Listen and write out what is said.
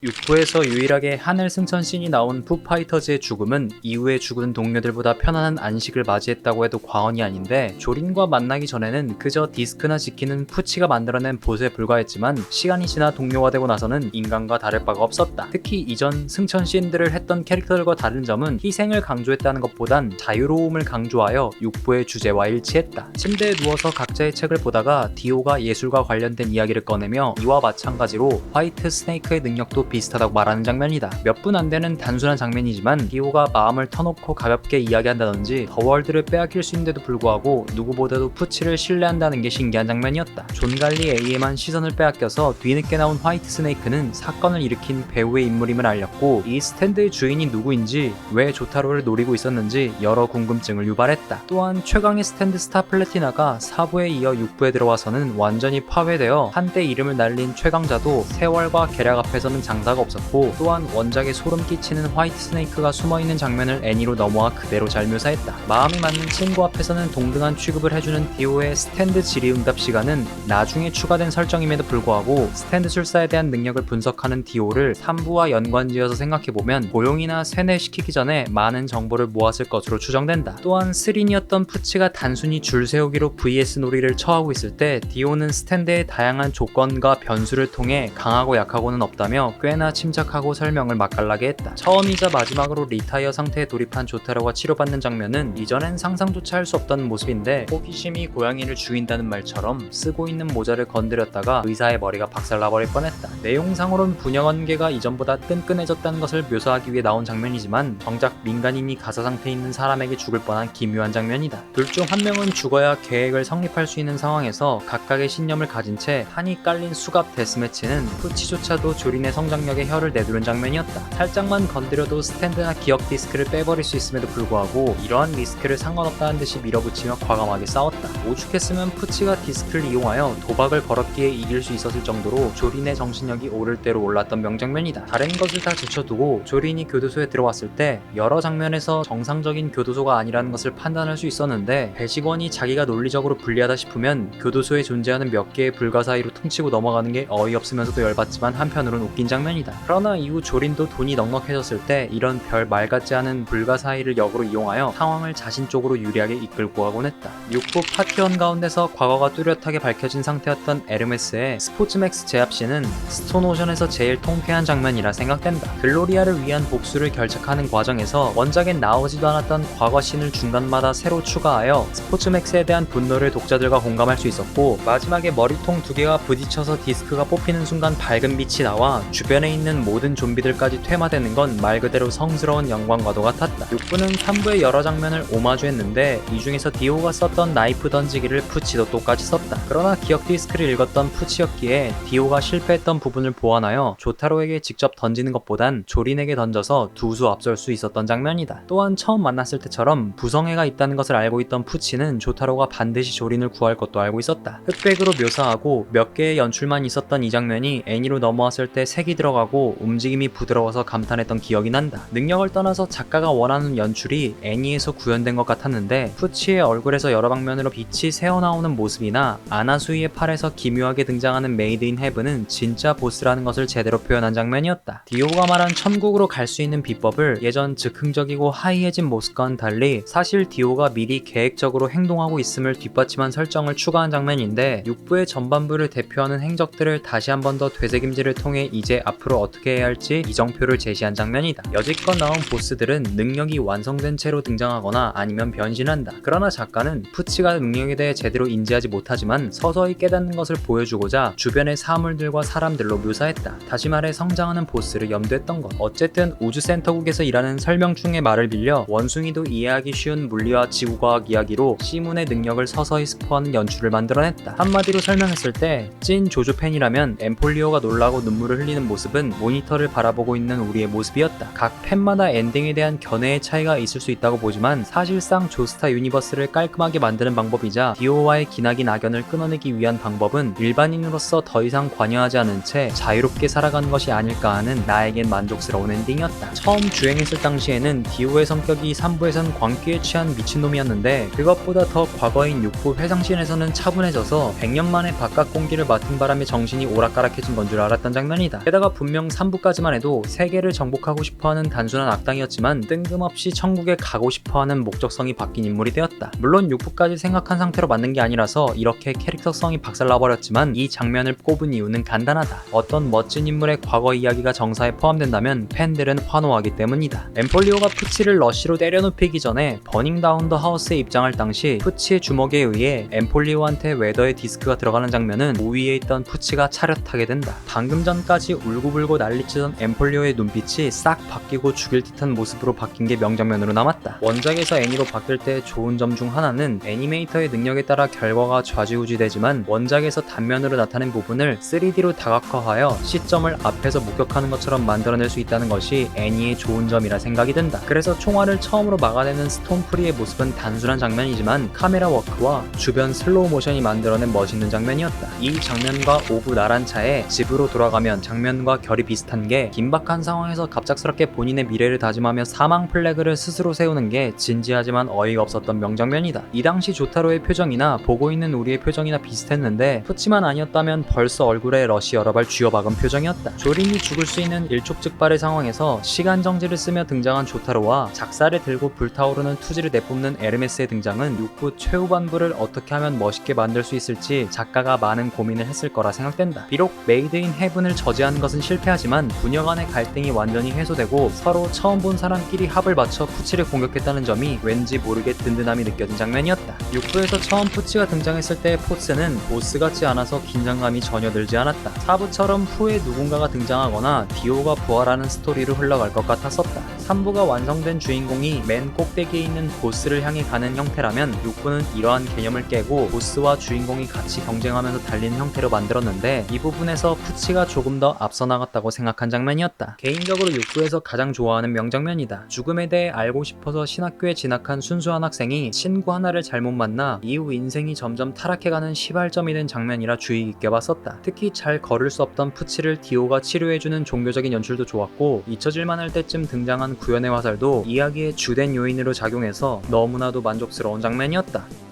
6부에서 유일하게 하늘 승천 씬이 나온 푸파이터즈의 죽음은 이후에 죽은 동료들보다 편안한 안식을 맞이했다고 해도 과언이 아닌데, 조린과 만나기 전에는 그저 디스크나 지키는 푸치가 만들어낸 보스에 불과했지만 시간이 지나 동료가 되고 나서는 인간과 다를 바가 없었다. 특히 이전 승천 씬들을 했던 캐릭터들과 다른 점은 희생을 강조했다는 것보단 자유로움을 강조하여 6부의 주제와 일치했다. 침대에 누워서 각자의 책을 보다가 디오가 예술과 관련된 이야기를 꺼내며 이와 마찬가지로 화이트 스네이크의 능력도 비슷하다고 말하는 장면이다. 몇 분 안 되는 단순한 장면이지만 디오가 마음을 터놓고 가볍게 이야기한다든지 더 월드를 빼앗길 수 있는데도 불구하고 누구보다도 푸치를 신뢰한다는 게 신기한 장면이었다. 존 갈리 A에만 시선을 빼앗겨서 뒤늦게 나온 화이트 스네이크는 사건을 일으킨 배우의 인물임을 알렸고, 이 스탠드의 주인이 누구인지, 왜 조타로를 노리고 있었는지 여러 궁금증을 유발했다. 또한 최강의 스탠드 스타 플래티나가 4부에 이어 6부에 들어와서는 완전히 파괴되어 한때 이름을 날린 최강자도 세월과 계략 앞에서는 장사가 없었고, 또한 원작에 소름 끼치는 화이트 스네이크가 숨어있는 장면을 애니로 넘어와 그대로 잘 묘사했다. 마음이 맞는 친구 앞에서는 동등한 취급을 해주는 디오의 스탠드 질의응답 시간은 나중에 추가된 설정임에도 불구하고 스탠드 술사에 대한 능력을 분석하는 디오를 3부와 연관지어서 생각해보면 고용이나 세뇌시키기 전에 많은 정보를 모았을 것으로 추정된다. 또한 스린이었던 푸치가 단순히 줄 세우기로 vs 놀이를 처하고 있을 때 디오는 스탠드의 다양한 조건과 변수를 통해 강하고 약하고는 없다며 꽤나 침착하고 설명을 맛깔나게 했다. 처음이자 마지막으로 리타이어 상태에 돌입한 조타로가 치료받는 장면은 이전엔 상상조차 할 수 없던 모습인데, 호기심이 고양이를 죽인다는 말처럼 쓰고 있는 모자를 건드렸다가 의사의 머리가 박살나버릴 뻔했다. 내용상으론 부녀관계가 이전보다 끈끈해졌다는 것을 묘사하기 위해 나온 장면이지만 정작 민간인이 가사 상태에 있는 사람에게 죽을 뻔한 기묘한 장면이다. 둘 중 한 명은 죽어야 계획을 성립할 수 있는 상황에서 각각의 신념을 가진 채 판이 깔린 수갑 데스매치는 푸치조차도 조린의 성장력에 혀를 내두른 장면이었다. 살짝만 건드려도 스탠드나 기억 디스크를 빼버릴 수 있음에도 불구하고 이러한 리스크를 상관없다는 듯이 밀어붙이며 과감하게 싸웠다. 오죽했으면 푸치가 디스크를 이용하여 도박을 걸었기에 이길 수 있었을 정도로 조린의 정신력이 오를 대로 올랐던 명장면이다. 다른 것을 다 제쳐두고 조린이 교도소에 들어왔을 때 여러 장면에서 정상적인 교도소가 아니라는 것을 판단할 수 있었는데, 배식원이 자기가 논리적으로 불리하다 싶으면 교도소에 존재하는 몇 개의 불가사의로 퉁치고 넘어가는 게 어이없으면서도 열받지만 한편으로는 웃긴 장면이다. 그러나 이후 조린도 돈이 넉넉해졌을 때 이런 별 말 같지 않은 불가사의를 역으로 이용하여 상황을 자신 쪽으로 유리하게 이끌고 가곤 했다. 6부 파티원 가운데서 과거가 뚜렷하게 밝혀진 상태였던 에르메스의 스포츠맥스 제압시는 스톤오션에서 제일 통쾌한 장면이라 생각된다. 글로리아를 위한 복수를 결착하는 과정에서 원작엔 나오지도 않았던 과거 씬을 중간마다 새로 추가하여 스포츠맥스에 대한 분노를 독자들과 공감할 수 있었고, 마지막에 머리통 두 개가 부딪혀서 디스크가 뽑히는 순간 밝은 빛이 나와 주변에 있는 모든 좀비들까지 퇴마되는 건 말 그대로 성스러운 영광과도 같았다. 6부는 3부의 여러 장면을 오마주했는데 이 중에서 디오가 썼던 나이프 던지기를 푸치도 똑같이 썼다. 그러나 기억 디스크를 읽었던 푸치였기에 디오가 실패했던 부분을 보완하여 조타로에게 직접 던지는 것보단 조린에게 던져서 두 수 앞설 수 있었던 장면이다. 또한 처음 만났을 때처럼 부성애가 있다는 것을 알고 있던 푸치는 조타로가 반드시 조린을 구할 것도 알고 있었다. 흑백으로 묘사하고 몇 개의 연출만 있었던 이 장면이 애니로 넘어왔을 때 색이 들어가고 움직임이 부드러워서 감탄했던 기억이 난다. 능력을 떠나서 작가가 원하는 연출이 애니에서 구현된 것 같았는데, 푸치의 얼굴에서 여러 방면으로 빛이 새어나오는 모습이나 아나수이의 팔에서 기묘하게 등장하는 메이드 인 헤븐은 진짜 보스라는 것을 제대로 표현한 장면이었다. 디오가 말한 천국으로 갈 수 있는 비법을 예전 즉흥적이고 하이해진 모습과는 달리 사실 디오가 미리 계획적으로 행동하고 있음을 뒷받침한 설정을 추가한 장면인데, 6부의 전반부를 대표하는 행적들을 다시 한 번 더 되새김질을 통해 이제 앞으로 어떻게 해야 할지 이정표를 제시한 장면이다. 여지껏 나온 보스들은 능력이 완성된 채로 등장하거나 아니면 변신한다. 그러나 작가는 푸치가 능력에 대해 제대로 인지하지 못하지만 서서히 깨닫는 것을 보여주고자 주변의 사물들과 사람들로 묘사했다. 다시 말해 성장하는 보스를 염두했던 것. 어쨌든 우주센터국에서 일하는 설명충의 말을 빌려 원숭이도 이해하기 쉬운 물리와 지구과학 이야기로 시문의 능력을 서서히 스포하는 연출을 만들어냈다. 한마디로 설명했을 때 찐 조조 팬이라면 엠폴리오가 놀라고 눈물을 흘리는 모습은 모니터를 바라보고 있는 우리의 모습이었다. 각 팬마다 엔딩에 대한 견해의 차이가 있을 수 있다고 보지만 사실상 조스타 유니버스를 깔끔하게 만드는 방법이자 디오와의 기나긴 악연을 끊어내기 위한 방법은 일반인으로서 더 이상 관여하지 않은 채 자유롭게 살아가는 것이 아닐까 하는 나에겐 만족스러운 엔딩이었다. 처음 주행했을 당시에는 디오의 성격이 3부에선 광기에 취한 미친놈이었는데, 그것보다 더 과거인 6부 회상씬에서는 차분해져서 100년 만에 바깥 공기를 맡은 바람에 정신이 오락가락해진 건 줄 알았던 장면이다. 게다가 푸치가 분명 3부까지만 해도 세계를 정복하고 싶어하는 단순한 악당이었지만 뜬금없이 천국에 가고 싶어하는 목적성이 바뀐 인물이 되었다. 물론 6부까지 생각한 상태로 만든 게 아니라서 이렇게 캐릭터성이 박살나버렸지만 이 장면을 꼽은 이유는 간단하다. 어떤 멋진 인물의 과거 이야기가 정사에 포함된다면 팬들은 환호하기 때문이다. 엠폴리오가 푸치를 러쉬로 때려눕히기 전에 버닝 다운 더 하우스에 입장할 당시 푸치의 주먹에 의해 엠폴리오한테 웨더의 디스크가 들어가는 장면은 우위에 있던 푸치가 차렷하게 된다. 방금 전까지 울고불고 난리치던 엠폴리오의 눈빛이 싹 바뀌고 죽일 듯한 모습으로 바뀐 게 명장면으로 남았다. 원작에서 애니로 바뀔 때 좋은 점 중 하나는 애니메이터의 능력에 따라 결과가 좌지우지되지만 원작에서 단면으로 나타낸 부분을 3D로 다각화하여 시점을 앞에서 목격하는 것처럼 만들어낼 수 있다는 것이 애니의 좋은 점이라 생각이 든다. 그래서 총알을 처음으로 막아내는 스톰프리의 모습은 단순한 장면이지만 카메라 워크와 주변 슬로우 모션이 만들어낸 멋있는 장면이었다. 이 장면과 오구 나란차에 집으로 돌아가면 장면과 결이 비슷한 게 긴박한 상황에서 갑작스럽게 본인의 미래를 다짐하며 사망 플래그를 스스로 세우는 게 진지하지만 어이가 없었던 명장면이다. 이 당시 조타로의 표정이나 보고 있는 우리의 표정이나 비슷했는데 푸치만 아니었다면 벌써 얼굴에 러시 여러 발 쥐어박은 표정이었다. 조린이 죽을 수 있는 일촉즉발의 상황에서 시간 정지를 쓰며 등장한 조타로와 작사를 들고 불타오르는 투지를 내뿜는 에르메스의 등장은 6부 최후반부를 어떻게 하면 멋있게 만들 수 있을지 작가가 많은 고민을 했을 거라 생각된다. 비록 메이드 인 헤븐을 저지하는 것은 실패하지만 부녀 간의 갈등이 완전히 해소되고 서로 처음 본 사람끼리 합을 맞춰 푸치를 공격했다는 점이 왠지 모르게 든든함이 느껴진 장면이었다. 6부에서 처음 푸치가 등장했을 때의 포스는 보스 같지 않아서 긴장감이 전혀 들지 않았다. 4부처럼 후에 누군가가 등장하거나 디오가 부활하는 스토리로 흘러갈 것 같았었다. 3부가 완성된 주인공이 맨 꼭대기에 있는 보스를 향해 가는 형태라면 6부는 이러한 개념을 깨고 보스와 주인공이 같이 경쟁하면서 달리는 형태로 만들었는데 이 부분에서 푸치가 조금 더 앞서 나갔다고 생각한 장면이었다. 개인적으로 6부에서 가장 좋아하는 명장면이다. 죽음에 대해 알고 싶어서 신학교에 진학한 순수한 학생이 친구 하나를 잘못 만나 이후 인생이 점점 타락해가는 시발점이 된 장면이라 주의 깊게 봤었다. 특히 잘 걸을 수 없던 푸치를 디오가 치료해주는 종교적인 연출도 좋았고 잊혀질만 할 때쯤 등장한 구현의 화살도 이야기의 주된 요인으로 작용해서 너무나도 만족스러운 장면이었다.